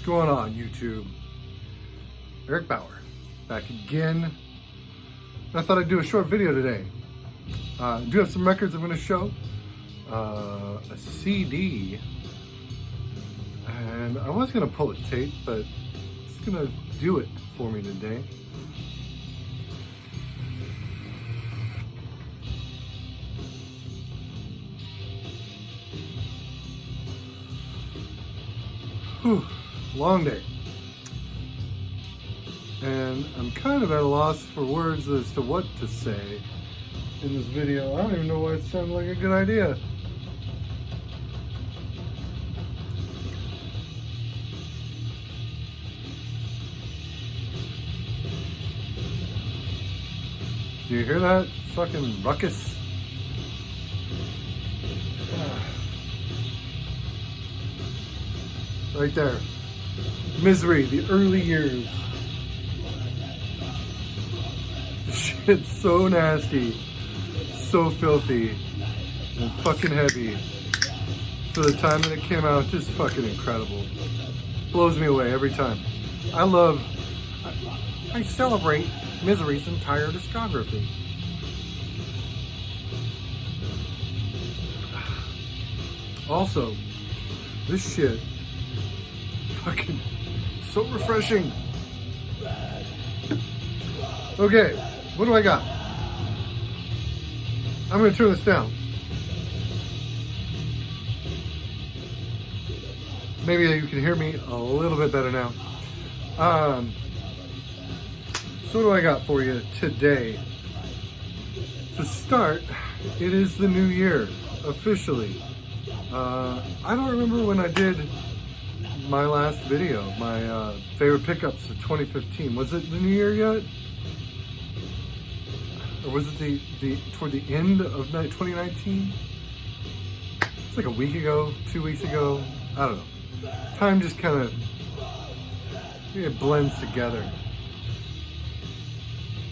going on, YouTube? Eric Bauer, back again. I thought I'd do a short video today. I do have some records I'm going to show. A CD. And I was going to pull a tape, but it's going to do it for me today. Whew, long day. And I'm kind of at a loss for words as to what to say in this video. I don't even know why it sounded like a good idea. Do you hear that fucking ruckus? Right there. Misery, the early years. Shit's so nasty, so filthy, and fucking heavy. For the time that it came out, just fucking incredible. Blows me away every time. I celebrate Misery's entire discography. Also, this shit, fucking so refreshing. Okay, what do I got? I'm gonna turn this down. Maybe you can hear me a little bit better now. So what do I got for you today? To start, it is the new year, officially. I don't remember when I did my last video, my favorite pickups of 2015. Was it the new year yet? Or was it toward the end of 2019? It's like a week ago, 2 weeks ago. I don't know. Time just kind of, it blends together.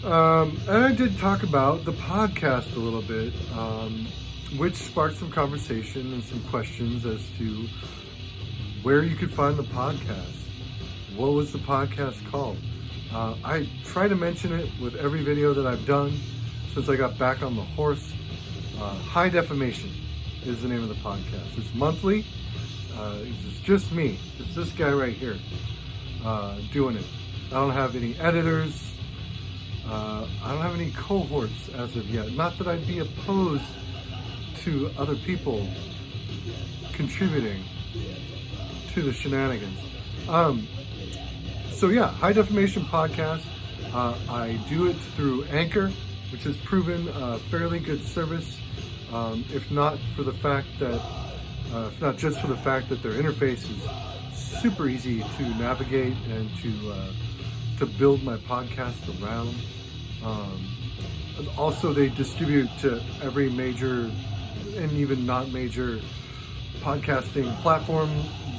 And I did talk about the podcast a little bit, which sparked some conversation and some questions as to where you could find the podcast. What was the podcast called? I try to mention it with every video that I've done since I got back on the horse. High Defamation is the name of the podcast. It's monthly. It's just me. It's this guy right here doing it. I don't have any editors. I don't have any cohorts as of yet. Not that I'd be opposed to other people contributing to the shenanigans. So yeah, High Defamation Podcast. I do it through Anchor, which has proven a fairly good service. If not just for the fact that their interface is super easy to navigate and to build my podcast around. Also, they distribute to every major and even not major podcasting platform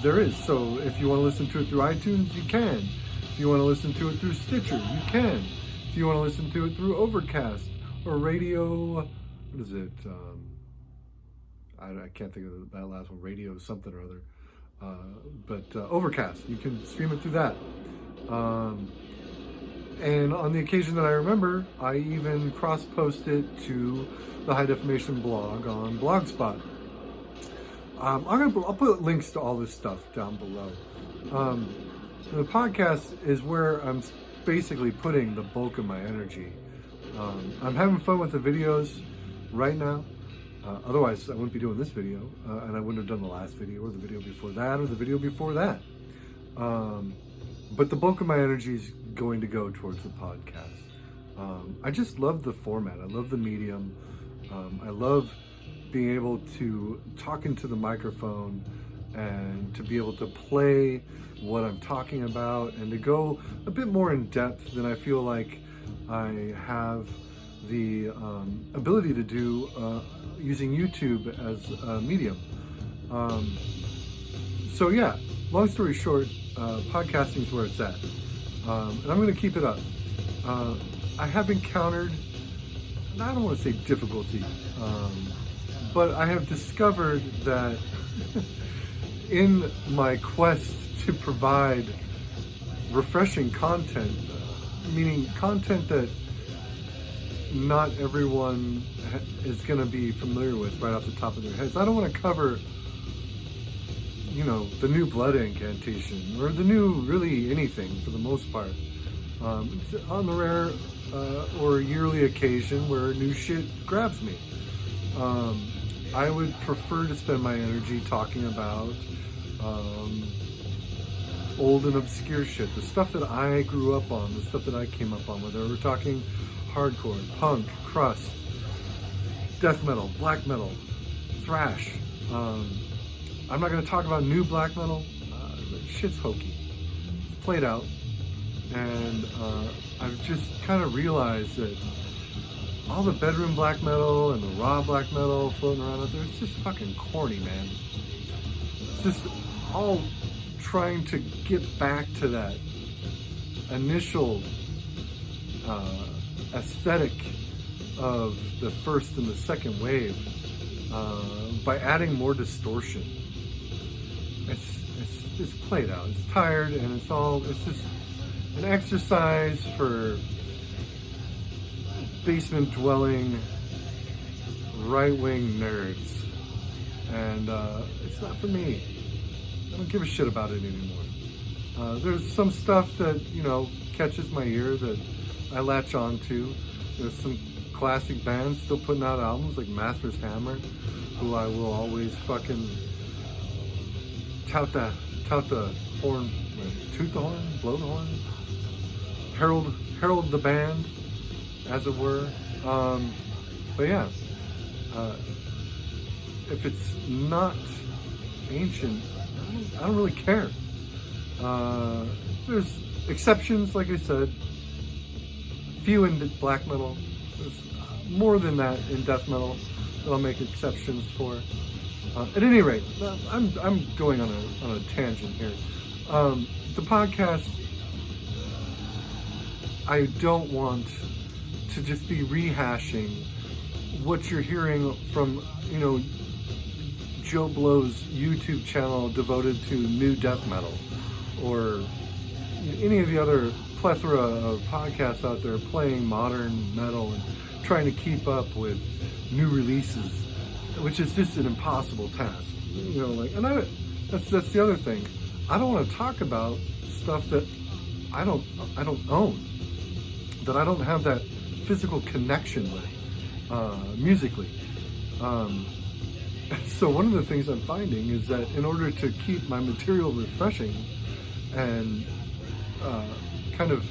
there is. So if you want to listen to it through iTunes, you can. If you want to listen to it through Stitcher, you can. If you want to listen to it through Overcast or Radio, what is it? I can't think of that last one. Radio something or other. But Overcast, you can stream it through that. And on the occasion that I remember, I even cross-post it to the High Defamation blog on Blogspot. I'll put links to all this stuff down below. The podcast is where I'm basically putting the bulk of my energy. I'm having fun with the videos right now. Otherwise, I wouldn't be doing this video, and I wouldn't have done the last video, or the video before that, or the video before that. But the bulk of my energy is going to go towards the podcast. I just love the format. I love the medium. I love being able to talk into the microphone and to be able to play what I'm talking about and to go a bit more in depth than I feel like I have the ability to do using YouTube as a medium. So yeah, long story short, podcasting is where it's at. And I'm going to keep it up. I have encountered, and I don't want to say difficulty, but I have discovered that in my quest to provide refreshing content, meaning content that not everyone is going to be familiar with right off the top of their heads. I don't want to cover, the new blood incantation or the new really anything for the most part. It's on the rare or yearly occasion where new shit grabs me. I would prefer to spend my energy talking about old and obscure shit, the stuff that I grew up on, the stuff that I came up on, whether we're talking hardcore, punk, crust, death metal, black metal, thrash. I'm not going to talk about new black metal. Shit's hokey. It's played out. And I've just kind of realized that all the bedroom black metal and the raw black metal floating around out there, it's just fucking corny, man. It's just all trying to get back to that initial aesthetic of the first and the second wave by adding more distortion. It's played out. It's tired, and it's just an exercise for basement dwelling right-wing nerds, and it's not for me. I don't give a shit about it anymore. There's some stuff that catches my ear that I latch on to. There's some classic bands still putting out albums like Master's Hammer, who I will always fucking tout the horn, toot the horn, blow the horn, herald the band, as it were. But yeah, if it's not ancient, I don't really care. There's exceptions, like I said, few in black metal. There's more than that in death metal that I'll make exceptions for. At any rate, I'm going on a tangent here. The podcast, I don't want to just be rehashing what you're hearing from, Joe Blow's YouTube channel devoted to new death metal, or any of the other plethora of podcasts out there playing modern metal and trying to keep up with new releases, which is just an impossible task. That's the other thing. I don't want to talk about stuff that I don't own, that I don't have that physical connection with musically. So one of the things I'm finding is that in order to keep my material refreshing and kind of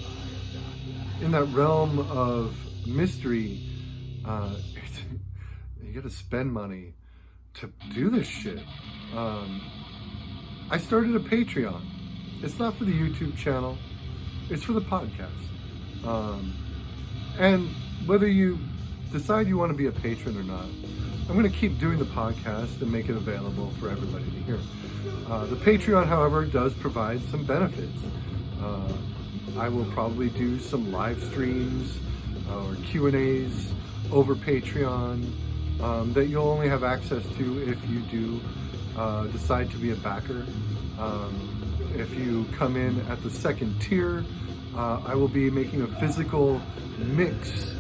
in that realm of mystery, you got to spend money to do this shit. I started a Patreon. It's not for the YouTube channel, it's for the podcast. And whether you decide you want to be a patron or not, I'm going to keep doing the podcast and make it available for everybody to hear. The Patreon, however, does provide some benefits. I will probably do some live streams or Q&As over Patreon that you'll only have access to if you do decide to be a backer. If you come in at the second tier, I will be making a physical mix.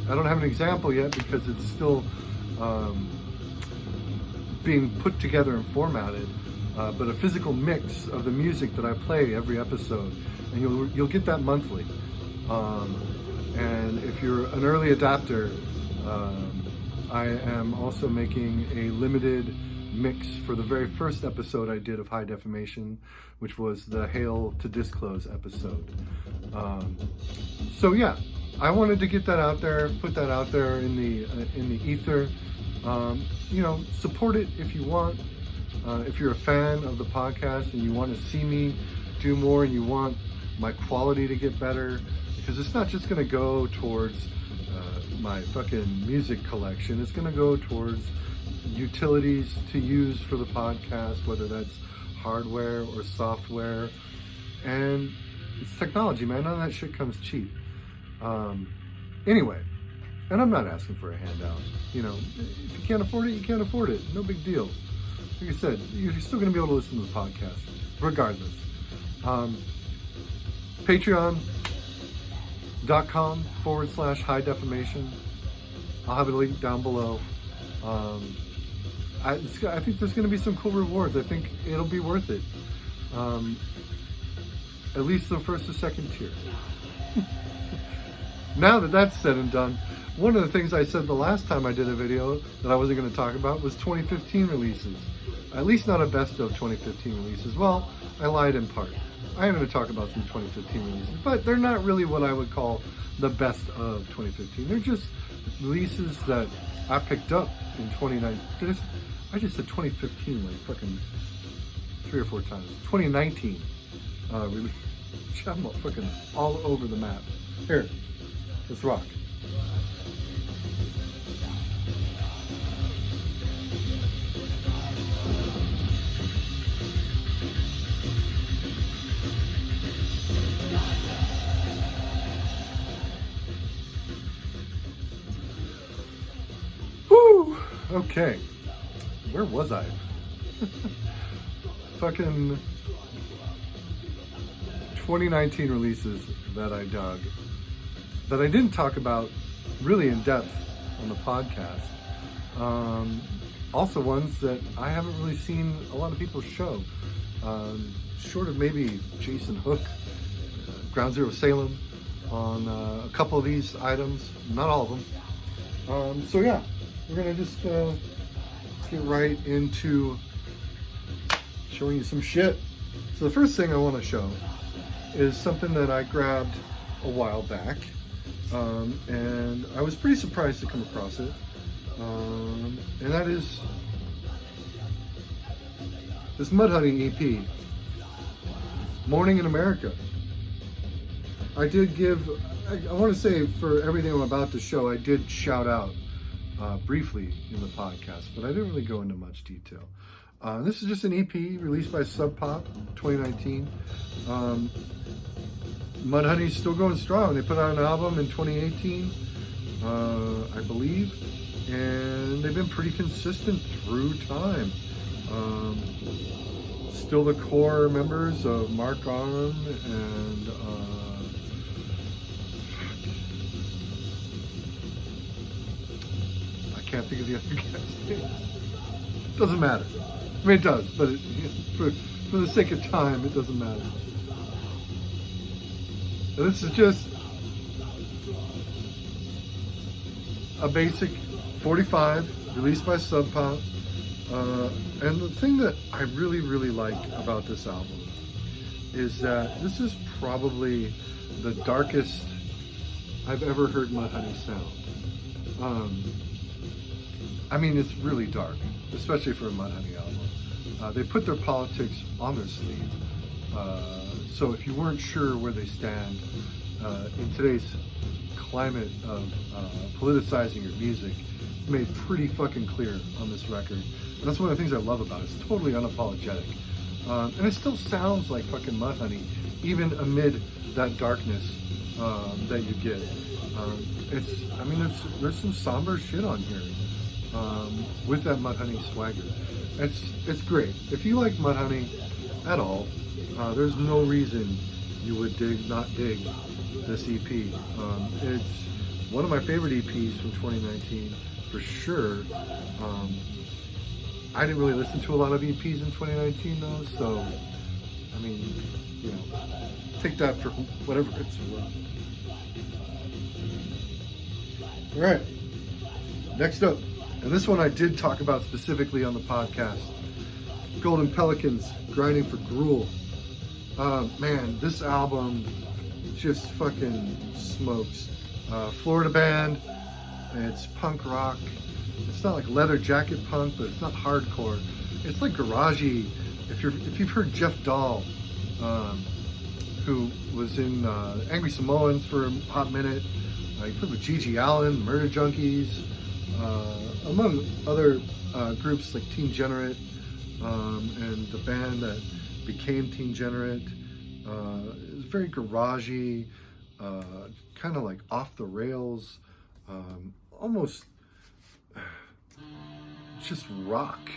I don't have an example yet because it's still being put together and formatted, but a physical mix of the music that I play every episode, and you'll get that monthly. And if you're an early adapter, I am also making a limited mix for the very first episode I did of High Defamation, which was the Hail to Disclose episode. So yeah, I wanted to get that out there, put that out there in the ether. Support it if you want. If you're a fan of the podcast and you want to see me do more and you want my quality to get better, because it's not just going to go towards my fucking music collection. It's going to go towards utilities to use for the podcast, whether that's hardware or software. And it's technology, man. None of that shit comes cheap. Anyway, and I'm not asking for a handout. If you can't afford it, you can't afford it. No big deal. Like I said, you're still going to be able to listen to the podcast, regardless. Patreon.com/high defamation. I'll have a link down below. I think there's going to be some cool rewards. I think it'll be worth it. At least the first or second tier. Now that that's said and done, one of the things I said the last time I did a video that I wasn't going to talk about was 2015 releases. At least not a best of 2015 releases. Well, I lied in part. I am going to talk about some 2015 releases, but they're not really what I would call the best of 2015. They're just releases that I picked up in 2019. I just said 2015 like fucking 3 or 4 times. 2019 release. I'm fucking all over the map. Here, let's rock. Woo! Okay. Where was I? Fucking 2019 releases that I dug, that I didn't talk about really in depth on the podcast. Also ones that I haven't really seen a lot of people show. Short of maybe Jason Hook, Ground Zero Salem on a couple of these items, not all of them. So yeah, we're gonna just get right into showing you some shit. So the first thing I want to show is something that I grabbed a while back, and I was pretty surprised to come across it, and that is this Mudhoney EP, Morning in America. I did give, I want to say for everything I'm about to show, I did shout out briefly in the podcast, but I didn't really go into much detail. This is just an EP released by Sub Pop 2019. Mudhoney's still going strong. They put out an album in 2018, I believe, and they've been pretty consistent through time. Still the core members of Mark Allin and I can't think of the other guy's name. Doesn't matter. I mean, it does, but for the sake of time, it doesn't matter. And this is just a basic 45 released by Sub Pop. And the thing that I really, really like about this album is that this is probably the darkest I've ever heard Mudhoney sound. I mean, it's really dark, especially for a Mudhoney album. They put their politics on their sleeve. So if you weren't sure where they stand in today's climate of politicizing your music, it's made pretty fucking clear on this record. And that's one of the things I love about it. It's totally unapologetic. And it still sounds like fucking Mudhoney, even amid that darkness that you get. There's some somber shit on here with that Mudhoney swagger. It's great. If you like Mudhoney at all, there's no reason you would not dig this EP. It's one of my favorite EPs from 2019 for sure. I didn't really listen to a lot of EPs in 2019 though, so I mean, you know, take that for whatever it's worth. All right, next up, and this one I did talk about specifically on the podcast, Golden Pelicans, Grinding for Gruel. Man, this album just fucking smokes. Florida band, it's punk rock. It's not like leather jacket punk, but it's not hardcore. It's like garagey. If you've heard Jeff Dahl, who was in Angry Samoans for a hot minute, he played with Gigi Allin, Murder Junkies, among other groups like Teen Generate, and the band that became Teen Generate. It was very garagey, kind of like off the rails, almost just rock.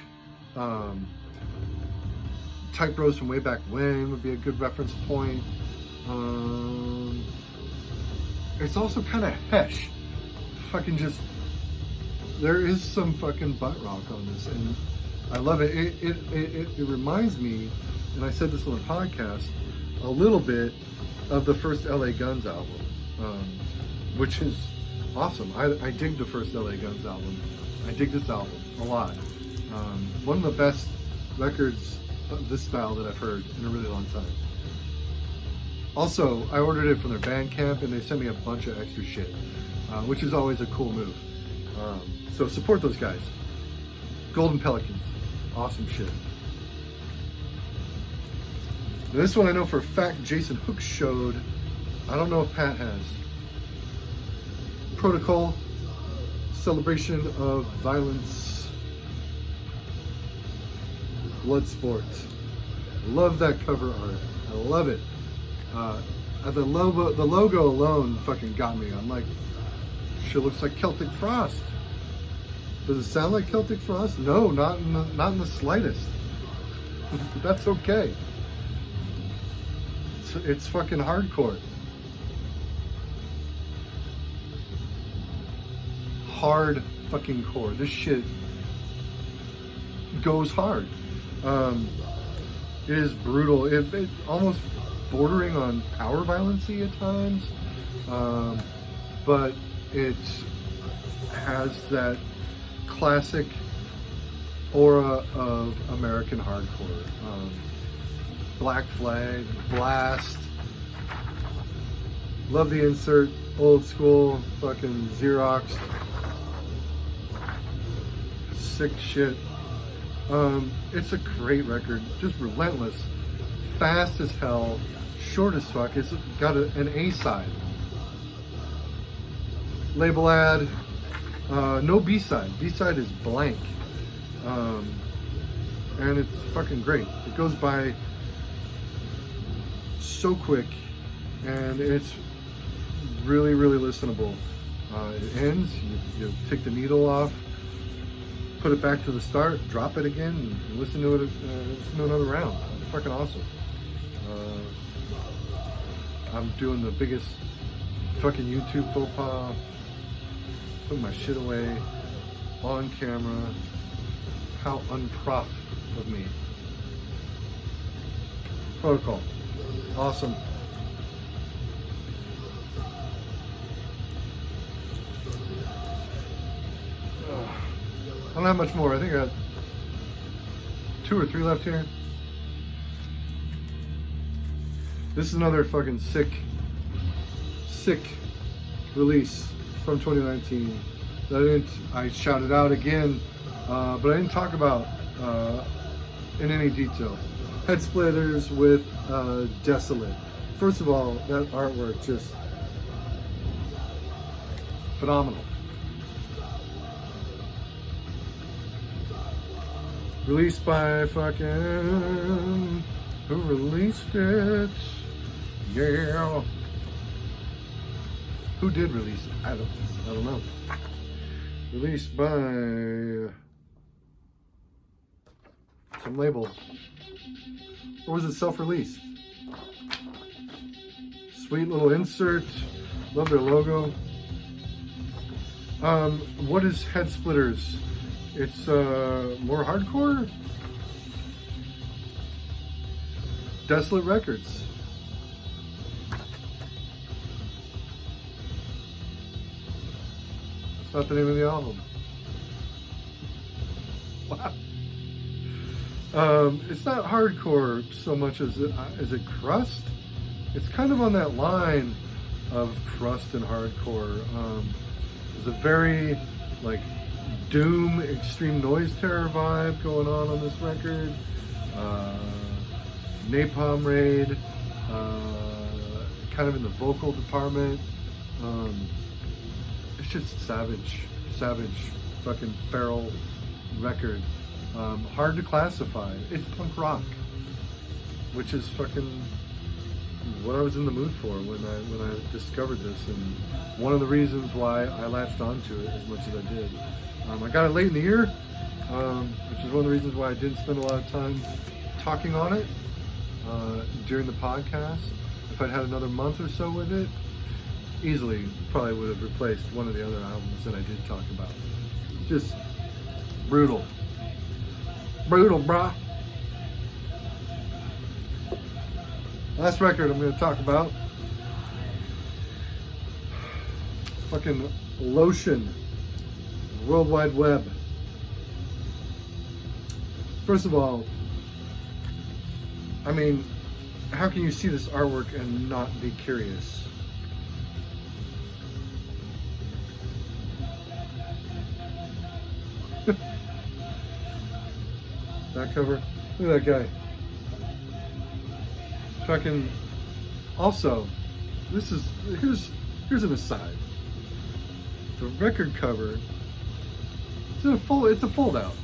Type Bros from way back when would be a good reference point. It's also kind of Hesh. Fucking just, there is some fucking butt rock on this, and I love it. It reminds me, and I said this on the podcast, a little bit of the first LA Guns album, which is awesome. I dig the first LA Guns album. I dig this album a lot. One of the best records of this style that I've heard in a really long time. Also, I ordered it from their Bandcamp, and they sent me a bunch of extra shit, which is always a cool move. So support those guys. Golden Pelicans, awesome shit. Now this one I know for a fact Jason Hook showed. I don't know if Pat has. Protocol, Celebration of Violence, Bloodsport. Love that cover art. I love it. The logo alone fucking got me. I'm like, shit looks like Celtic Frost. Does it sound like Celtic Frost? No, not in the slightest. But that's okay. It's fucking hardcore. Hard fucking core. This shit goes hard. It is brutal. It almost bordering on power violence-y at times, but it has that classic aura of American hardcore. Black Flag, Blast. Love the insert. Old school, fucking Xerox. Sick shit. It's a great record. Just relentless. Fast as hell. Short as fuck. It's got an A side. Label ad. No B side. B side is blank. And it's fucking great. It goes by so quick, and it's really, really listenable. It ends. You take the needle off, put it back to the start, drop it again, and listen to it. Listen to another round. It's fucking awesome. I'm doing the biggest fucking YouTube faux pas. Putting my shit away on camera. How unprof of me. Protocol. Awesome. I don't have much more. I think I got 2 or 3 left here. This is another fucking sick release from 2019 that I shouted out again, but I didn't talk about in any detail. Head Splitters with Desolate. First of all, that artwork just phenomenal. Released by fucking, who released it? Yeah. Who did release it? I don't know. Released by some label. Or was it self-released? Sweet little insert. Love their logo. What is Head Splitters? It's more hardcore. Desolate Records. It's not the name of the album. Wow. It's not hardcore so much as it crust. It's kind of on that line of crust and hardcore. There's a very like doom, extreme noise terror vibe going on this record. Napalm Raid, kind of in the vocal department. It's just savage, fucking feral record. Hard to classify. It's punk rock, which is fucking what I was in the mood for when I discovered this, and one of the reasons why I latched onto it as much as I did. I got it late in the year, which is one of the reasons why I didn't spend a lot of time talking on it during the podcast. If I'd had another month or so with it, easily probably would have replaced one of the other albums that I did talk about. Just brutal. Brutal, brah. Last record I'm going to talk about. Fucking Lotion. World Wide Web. First of all, I mean, how can you see this artwork and not be curious? That cover? Look at that guy. Fucking. Also, here's an aside. The record cover. It's a fold out.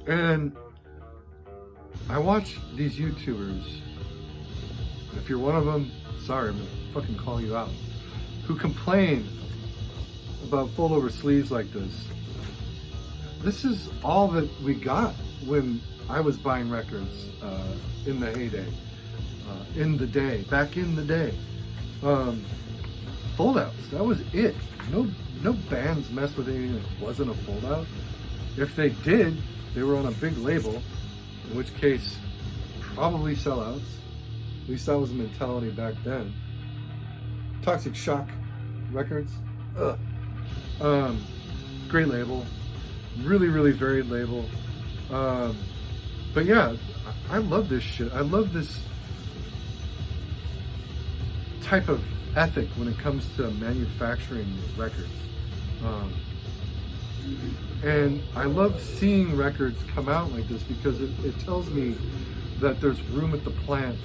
And I watch these YouTubers. If you're one of them, sorry, I'm gonna fucking call you out. Who complain about fold over sleeves like this. This is all that we got when I was buying records in the heyday, back in the day. Fold outs, that was it. No bands messed with anything that wasn't a fold out. If they did, they were on a big label, in which case, probably sellouts. At least that was the mentality back then. Toxic Shock Records. Great label. Really varied label. But yeah, I love this shit. I love this type of ethic when it comes to manufacturing records. And I love seeing records come out like this because it tells me that there's room at the plants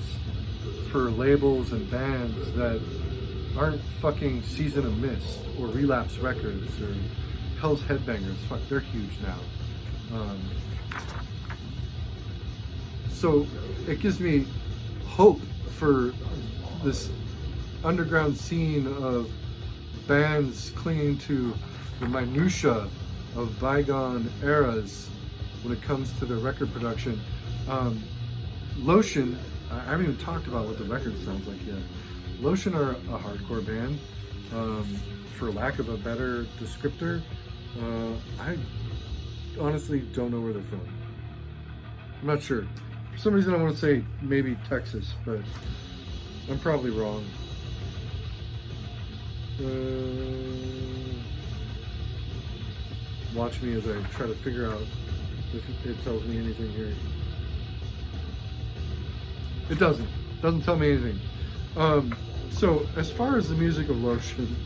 for labels and bands that aren't fucking Season of Mist or Relapse Records or Hell's Headbangers. Fuck, they're huge now. So it gives me hope for this underground scene of bands clinging to the minutia of bygone eras when it comes to their record production. Lotion, I haven't even talked about what the record sounds like yet. Lotion are a hardcore band. For lack of a better descriptor, I honestly don't know where they're from. I'm not sure. For some reason I want to say maybe Texas, but I'm probably wrong. Watch me as I try to figure out if it tells me anything here. It doesn't tell me anything. So as far as the music of Lotion,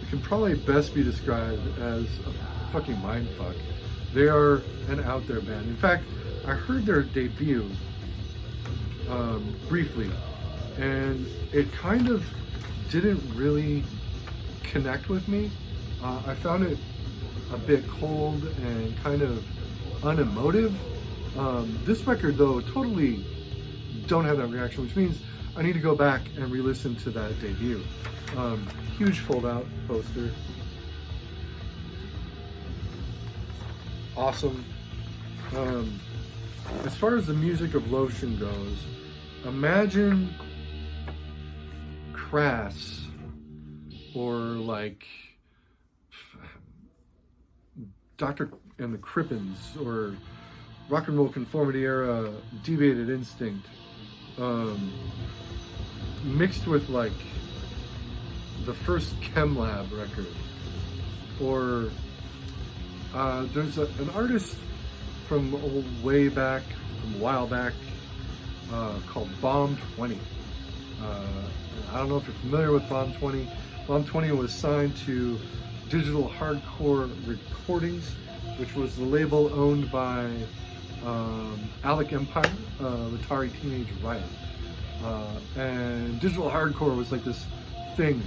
it can probably best be described as a fucking mindfuck. They are an out there band. In fact, I heard their debut briefly, and it kind of didn't really connect with me. I found it a bit cold and kind of unemotive. This record though, totally don't have that reaction, which means I need to go back and re-listen to that debut. Huge fold-out poster. Awesome. As far as the music of Lotion goes, imagine Crass or like Dr. and the Crippins or Rock and Roll Conformity era Deviated Instinct, mixed with like the first Chem Lab record, or there's an artist from way back, from a while back, called Bomb 20. I don't know if you're familiar with Bomb 20. Bomb 20 was signed to Digital Hardcore Recordings, which was the label owned by Alec Empire, Atari Teenage Riot. And Digital Hardcore was like this thing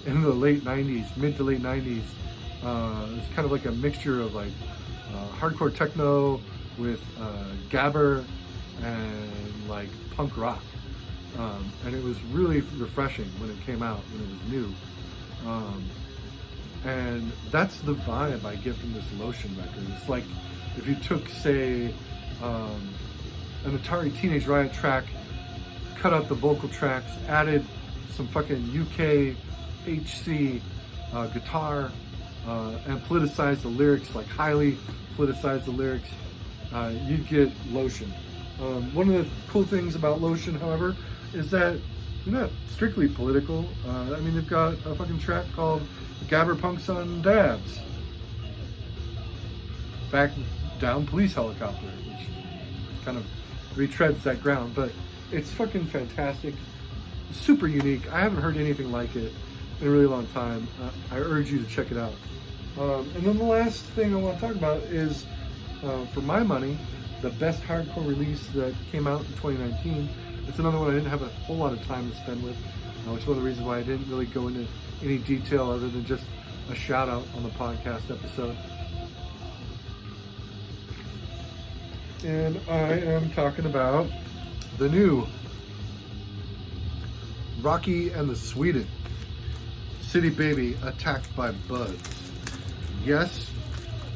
in the late 90s, mid to late 90s. It was kind of like a mixture of like hardcore techno with gabber and like punk rock. And it was really refreshing when it came out, when it was new. And that's the vibe I get from this Lotion record. It's like if you took, say, an Atari Teenage Riot track, cut out the vocal tracks, added some fucking UK HC guitar, and politicized the lyrics, like highly politicized the lyrics, you'd get Lotion. One of the cool things about Lotion, however, is that they're not strictly political. I mean, they've got a fucking track called Gabber Punks on Dabs. Back down police helicopter, which kind of retreads that ground, but it's fucking fantastic. Super unique. I haven't heard anything like it in a really long time. I urge you to check it out. And then the last thing I want to talk about is, for my money, the best hardcore release that came out in 2019. It's another one I didn't have a whole lot of time to spend with, which is one of the reasons why I didn't really go into any detail other than just a shout out on the podcast episode. And I am talking about the new Rocky and the Sweden, City Baby Attacked by Buds. Yes,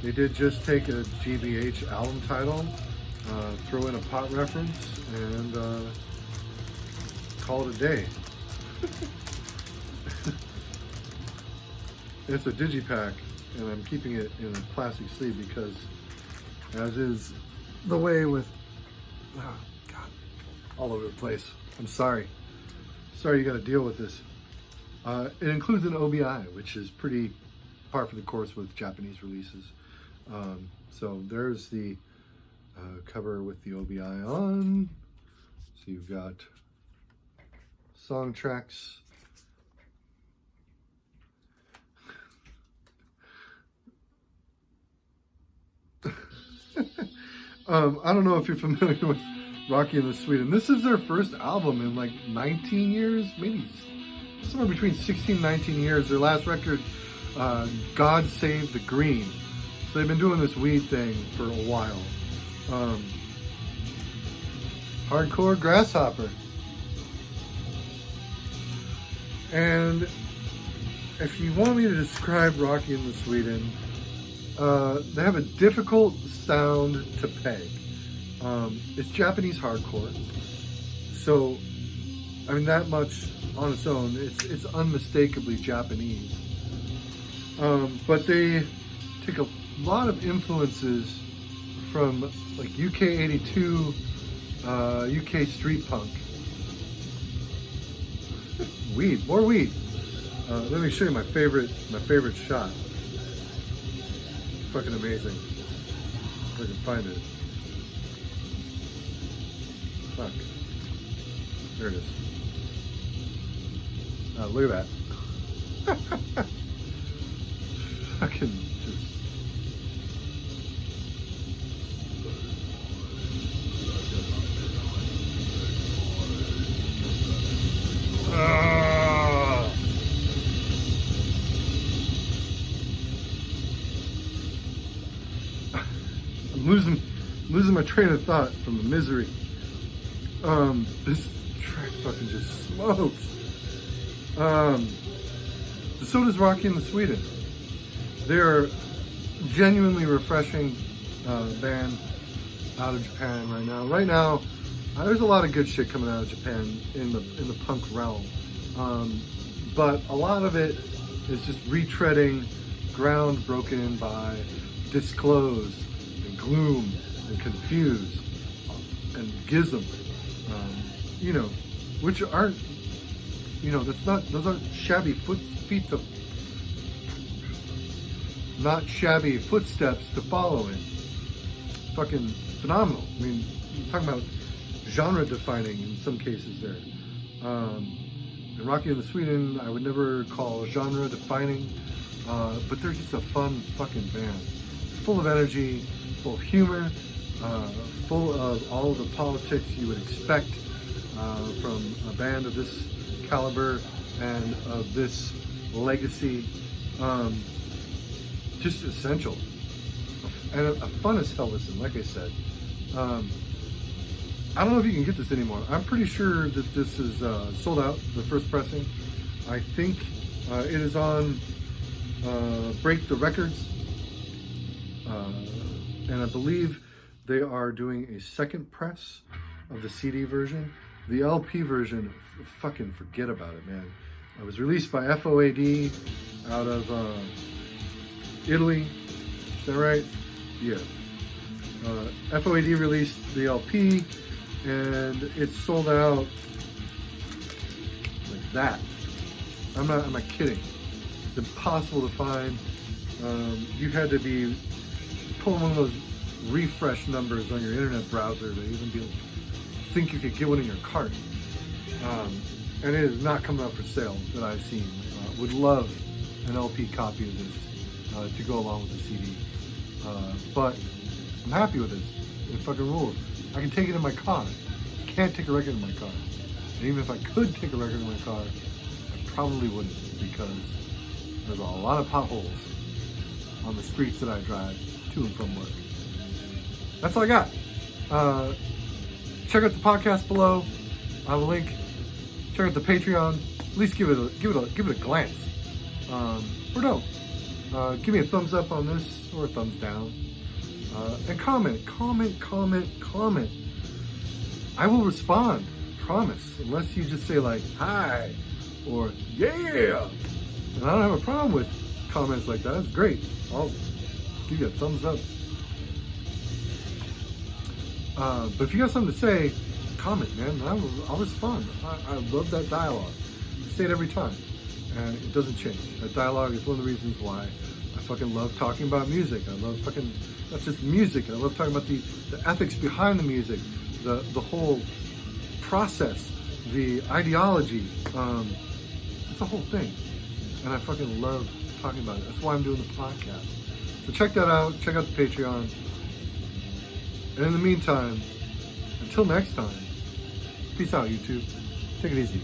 they did just take a GBH Allin title, throw in a pot reference, and call it a day. It's a digipack, and I'm keeping it in a plastic sleeve because, as is the way with, oh God, all over the place. I'm sorry. Sorry you got to deal with this. It includes an OBI, which is pretty par for the course with Japanese releases. So there's the cover with the OBI on. So you've got song tracks. I don't know if you're familiar with Rocky and the Sweden. This is their first album in like 19 years, maybe somewhere between 16 and 19 years. Their last record, God Save the Green. So they've been doing this weed thing for a while. Hardcore Grasshopper. And if you want me to describe Rocky and the Sweden, they have a difficult sound to peg. It's Japanese hardcore, so I mean that much on its own. It's unmistakably Japanese, but they take a lot of influences from like UK 82, UK street punk. Weed, more weed. Let me show you my favorite shot. Fucking amazing. If I can find it. Fuck. There it is. Look at that. Fucking just. I'm losing my train of thought from the misery. This track fucking just smokes. So does Rocky and the Sweden. They're genuinely refreshing band out of Japan right now. Right now, there's a lot of good shit coming out of Japan in the punk realm, but a lot of it is just retreading ground broken by Disclosed and Gloom and Confused and Gizm, which aren't, those aren't shabby not shabby footsteps to follow in. Fucking phenomenal. I mean, you're talking about genre defining in some cases there. And Rocky and the Sweden, I would never call genre defining, but they're just a fun fucking band. Full of energy, full of humor, full of all of the politics you would expect from a band of this caliber and of this legacy. Just essential. And a fun as hell listen, like I said. I don't know if you can get this anymore. I'm pretty sure that this is sold out, the first pressing. I think it is on break the records. And I believe they are doing a second press of the CD version. The LP version, fucking forget about it, man. It was released by FOAD out of Italy. Is that right? Yeah. FOAD released the LP, and it sold out like that. I'm not kidding. It's impossible to find. You had to be pulling one of those refresh numbers on your internet browser to even think you could get one in your cart. And it is not coming up for sale that I've seen. Would love an LP copy of this to go along with the CD. But I'm happy with this. It fucking rules. I can take it in my car. I can't take a record in my car. And even if I could take a record in my car, I probably wouldn't, because there's a lot of potholes on the streets that I drive to and from work. That's all I got. Check out the podcast below. I have a link. Check out the Patreon. At least give it a glance. Or no. Give me a thumbs up on this or a thumbs down. And comment. I will respond. Promise. Unless you just say like hi or yeah. And I don't have a problem with comments like that. That's great. I'll give you a thumbs up. But if you got something to say, comment, man. I'll respond. I love that dialogue. I say it every time, and it doesn't change. That dialogue is one of the reasons why I fucking love talking about music. I love fucking, not just music. I love talking about the ethics behind the music, the whole process, the ideology. It's a whole thing, and I fucking love talking about it. That's why I'm doing the podcast. So check that out. Check out the Patreon. And in the meantime, until next time, peace out, YouTube. Take it easy.